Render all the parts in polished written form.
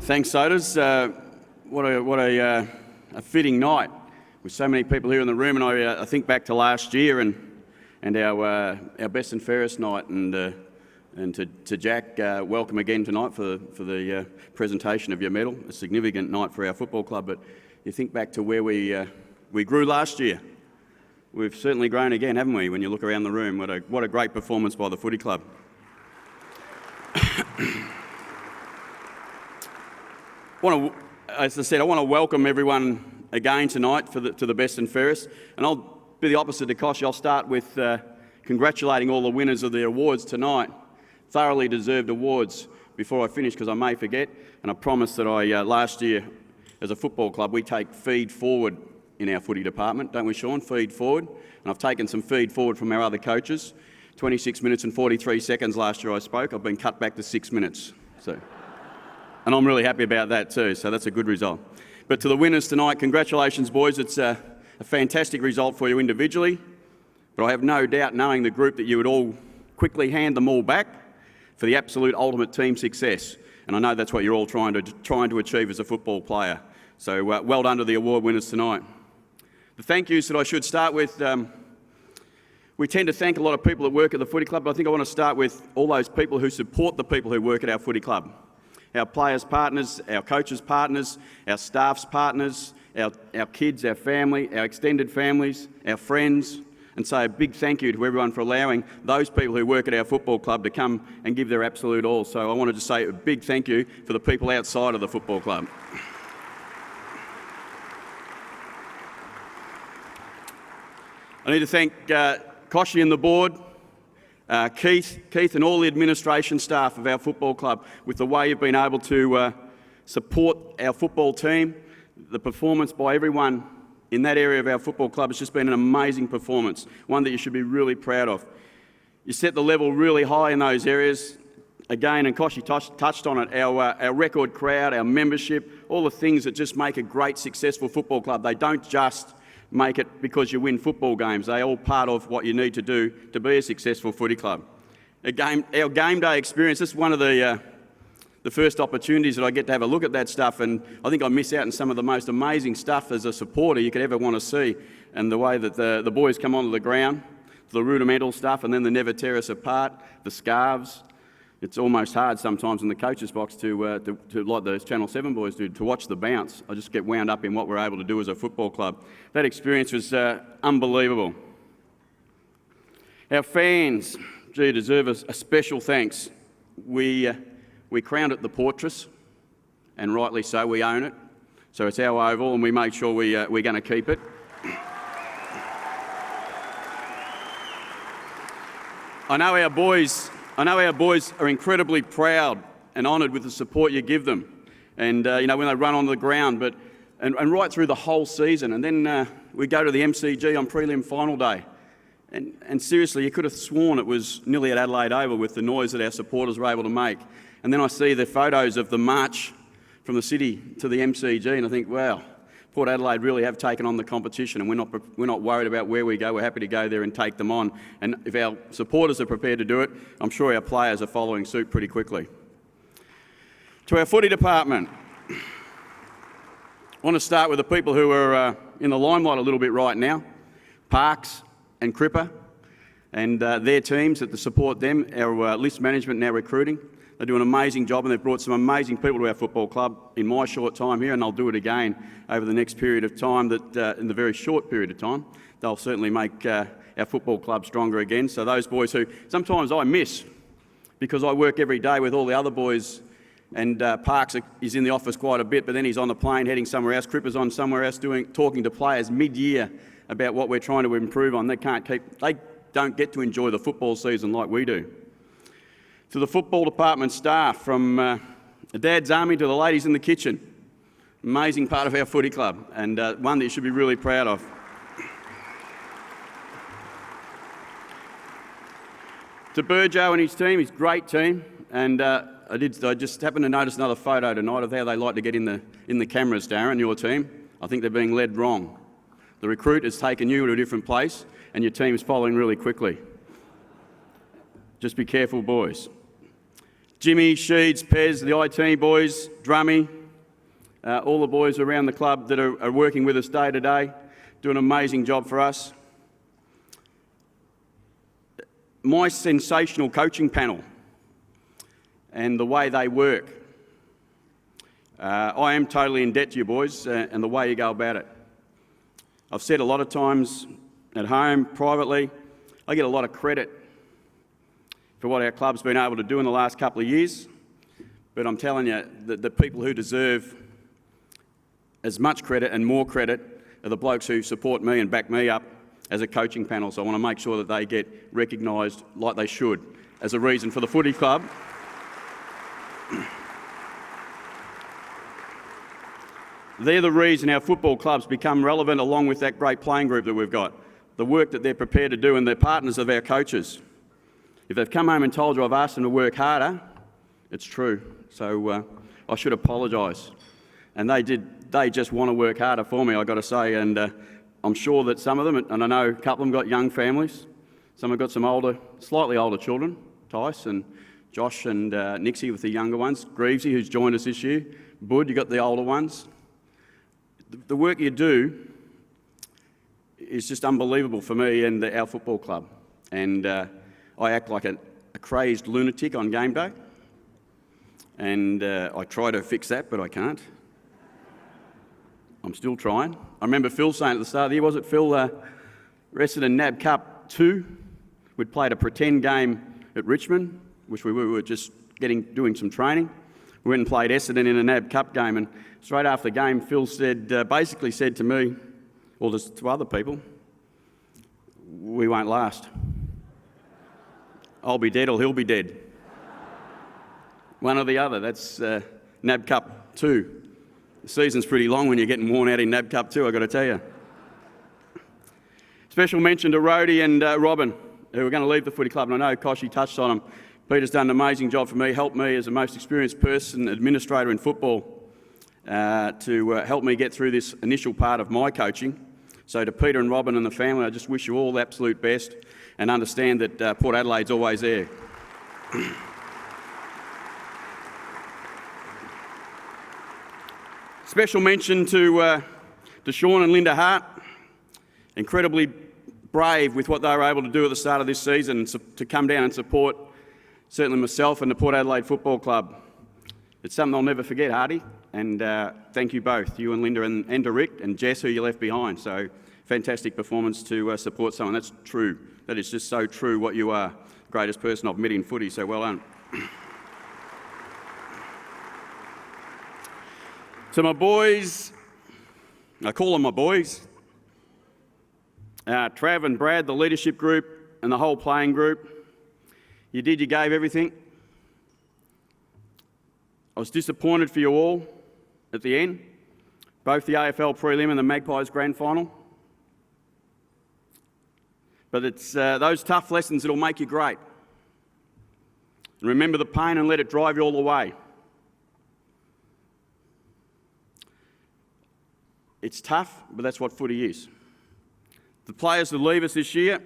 Thanks, Sodas. What a fitting night with so many people here in the room, and I think back to last year and our best and fairest night, and to Jack, welcome again tonight for the presentation of your medal. A significant night for our football club, but you think back to where we grew last year. We've certainly grown again, haven't we? When you look around the room, what a great performance by the footy club. As I said, I want to welcome everyone again tonight to the best and fairest, and I'll be the opposite to Kosh. I'll start with congratulating all the winners of the awards tonight. Thoroughly deserved awards before I finish, because I may forget, and I promise that last year as a football club we take feed forward in our footy department, don't we, Sean? Feed forward. And I've taken some feed forward from our other coaches. 26 minutes and 43 seconds last year I spoke. I've been cut back to 6 minutes. And I'm really happy about that too, so that's a good result. But to the winners tonight, congratulations, boys. It's a fantastic result for you individually, but I have no doubt, knowing the group, that you would all quickly hand them all back for the absolute ultimate team success. And I know that's what you're all trying to achieve as a football player. So well done to the award winners tonight. The thank yous that I should start with, we tend to thank a lot of people that work at the footy club, but I think I want to start with all those people who support the people who work at our footy club. Our players' partners, our coaches' partners, our staff's partners, our kids, our family, our extended families, our friends, and say a big thank you to everyone for allowing those people who work at our football club to come and give their absolute all. So I wanted to say a big thank you for the people outside of the football club. I need to thank Koshi and the board, Keith and all the administration staff of our football club, with the way you've been able to support our football team. The performance by everyone in that area of our football club has just been an amazing performance, one that you should be really proud of. You set the level really high in those areas. Again, and Koshi touched on it, our record crowd, our membership, all the things that just make a great, successful football club. They don't just make it because you win football games. They're all part of what you need to do to be a successful footy club. Our game day experience, this is one of the first opportunities that I get to have a look at that stuff, and I think I miss out on some of the most amazing stuff as a supporter you could ever want to see, and the way that the boys come onto the ground, the rudimental stuff, and then the never tear us apart, the scarves. It's almost hard sometimes in the coach's box to like the Channel 7 boys do, to watch the bounce. I just get wound up in what we're able to do as a football club. That experience was unbelievable. Our fans, deserve a special thanks. We crowned it the Portress, and rightly so. We own it. So it's our oval, and we make sure we're going to keep it. I know our boys are incredibly proud and honoured with the support you give them, and when they run on the ground, and right through the whole season. And then we go to the MCG on prelim final day, and seriously, you could have sworn it was nearly at Adelaide Oval with the noise that our supporters were able to make. And then I see the photos of the march from the city to the MCG, and I think, wow, Port Adelaide really have taken on the competition, and we're not worried about where we go. We're happy to go there and take them on. And if our supporters are prepared to do it, I'm sure our players are following suit pretty quickly. To our footy department, I want to start with the people who are in the limelight a little bit right now, Parks and Cripper, and their teams that support them, our list management and our recruiting. They do an amazing job, and they've brought some amazing people to our football club in my short time here, and they'll do it again over the next period of time, that in the very short period of time, they'll certainly make our football club stronger again. So those boys who sometimes I miss, because I work every day with all the other boys, and Parks is in the office quite a bit, but then he's on the plane heading somewhere else. Cripper's on somewhere else talking to players mid-year about what we're trying to improve on. They don't get to enjoy the football season like we do. To the football department staff, from the dad's army to the ladies in the kitchen. Amazing part of our footy club, and one that you should be really proud of. To Burjo and his team, his great team, and I just happened to notice another photo tonight of how they like to get in the cameras, Darren, your team. I think they're being led wrong. The recruit has taken you to a different place, and your team's following really quickly. Just be careful, boys. Jimmy, Sheeds, Pez, the IT boys, Drummy, all the boys around the club that are working with us day to day, do an amazing job for us. My sensational coaching panel and the way they work. I am totally in debt to you boys and the way you go about it. I've said a lot of times at home, privately, I get a lot of credit for what our club's been able to do in the last couple of years, but I'm telling you, the people who deserve as much credit and more credit are the blokes who support me and back me up as a coaching panel, so I want to make sure that they get recognised like they should as a reason for the footy club. They're the reason our football clubs become relevant, along with that great playing group that we've got, the work that they're prepared to do, and they're partners of our coaches. If they've come home and told you I've asked them to work harder, it's true. So I should apologise. And they just want to work harder for me, I've got to say. And I'm sure that some of them, and I know a couple of them got young families, some have got some older, slightly older children, Tice and Josh and Nixie with the younger ones, Greavesy, who's joined us this year, Bud, you got the older ones. The work you do is just unbelievable for me and our football club. And I act like a crazed lunatic on game day, and I try to fix that, but I can't. I'm still trying. I remember Phil saying at the start of the year, was it Phil, rested in NAB Cup 2, we'd played a pretend game at Richmond, which we were just doing some training. We went and played Essendon in a NAB Cup game, and straight after the game, Phil basically said to me, or to other people, we won't last. I'll be dead or he'll be dead. One or the other. That's NAB Cup 2. The season's pretty long when you're getting worn out in NAB Cup 2, I've got to tell you. Special mention to Rhodey and Robin, who are going to leave the footy club, and I know Koshy touched on them. Peter's done an amazing job for me, helped me as the most experienced person, administrator in football, to help me get through this initial part of my coaching. So to Peter and Robin and the family, I just wish you all the absolute best, and understand that Port Adelaide's always there. Special mention to Sean and Linda Hart, incredibly brave with what they were able to do at the start of this season, to come down and support certainly myself and the Port Adelaide Football Club. It's something I'll never forget, Hardy, and thank you both, you and Linda and to Rick and Jess, who you left behind. So fantastic performance to support someone. That's true. That is just so true what you are. Greatest person I've met in footy, so well done. To my boys, I call them my boys, Trav and Brad, the leadership group and the whole playing group. You gave everything. I was disappointed for you all at the end, both the AFL prelim and the Magpies grand final. But it's those tough lessons that'll make you great. And remember the pain and let it drive you all the way. It's tough, but that's what footy is. The players that leave us this year,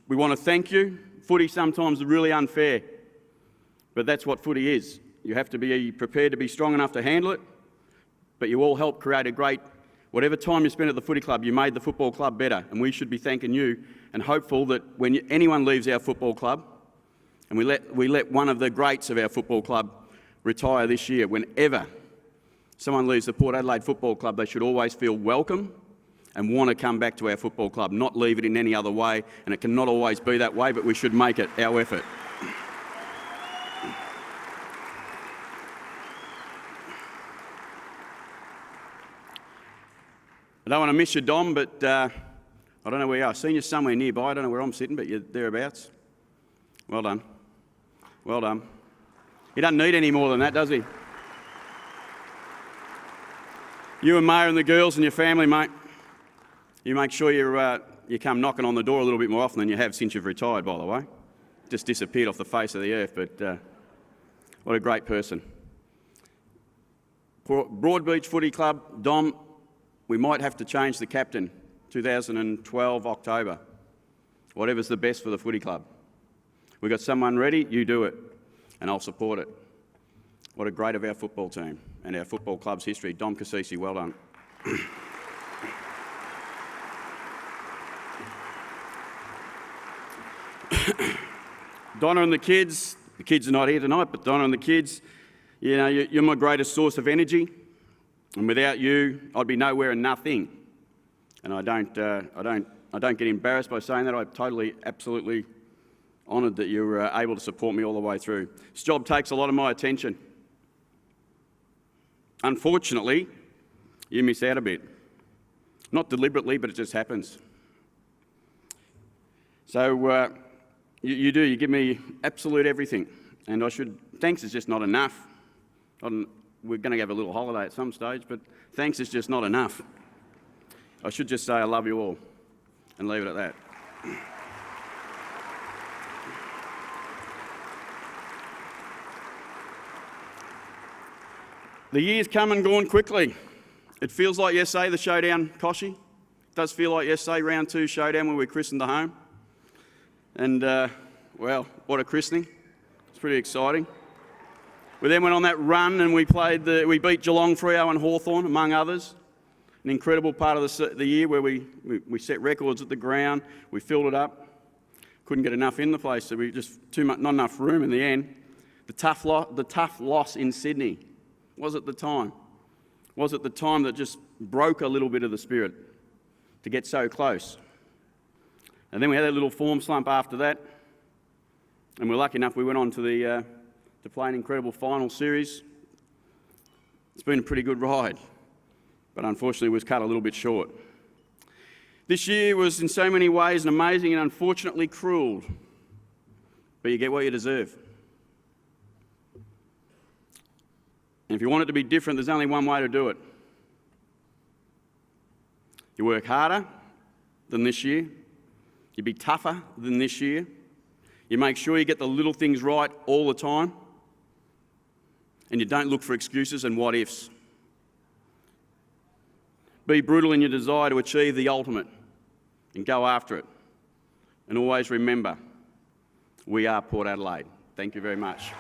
we want to thank you. Footy sometimes is really unfair, but that's what footy is. You have to be prepared to be strong enough to handle it, but you all helped create a great, whatever time you spent at the footy club, you made the football club better, and we should be thanking you and hopeful that when anyone leaves our football club, and we let one of the greats of our football club retire this year, whenever someone leaves the Port Adelaide Football Club, they should always feel welcome and want to come back to our football club, not leave it in any other way, and it cannot always be that way, but we should make it our effort. I don't want to miss you, Dom, but I don't know where you are. I've seen you somewhere nearby. I don't know where I'm sitting, but you're thereabouts. Well done. Well done. He doesn't need any more than that, does he? You and Maya and the girls and your family, mate, you make sure you come knocking on the door a little bit more often than you have since you've retired, by the way. Just disappeared off the face of the earth, but what a great person. Broadbeach Footy Club, Dom, we might have to change the captain, 2012 October. Whatever's the best for the footy club. We've got someone ready, you do it. and I'll support it. What a great of our football team and our football club's history. Dom Cassisi, well done. Donna and the kids are not here tonight, but Donna and the kids, you know, you're my greatest source of energy, and without you, I'd be nowhere and nothing. And I don't get embarrassed by saying that. I'm totally, absolutely honoured that you were able to support me all the way through. This job takes a lot of my attention. Unfortunately, you miss out a bit. Not deliberately, but it just happens. So you do, you give me absolute everything. And thanks is just not enough. We're going to have a little holiday at some stage, but thanks is just not enough. I should just say I love you all and leave it at that. The year's come and gone quickly. It feels like yesterday, the showdown, Koshy. It does feel like yesterday, round 2 showdown when we christened the home. And, well, what a christening. It's pretty exciting. We then went on that run and we beat Geelong, Freo and Hawthorn, among others. An incredible part of the year where we set records at the ground. We filled it up. Couldn't get enough in the place, so we just not enough room in the end. The tough loss in Sydney was at the time that just broke a little bit of the spirit to get so close. And then we had a little form slump after that, and we're lucky enough we went on to play an incredible final series. It's been a pretty good ride, but unfortunately it was cut a little bit short. This year was in so many ways an amazing and unfortunately cruel, but you get what you deserve. And if you want it to be different, there's only one way to do it. You work harder than this year. You be tougher than this year. You make sure you get the little things right all the time. And you don't look for excuses and what ifs. Be brutal in your desire to achieve the ultimate and go after it. And always remember, we are Port Adelaide. Thank you very much.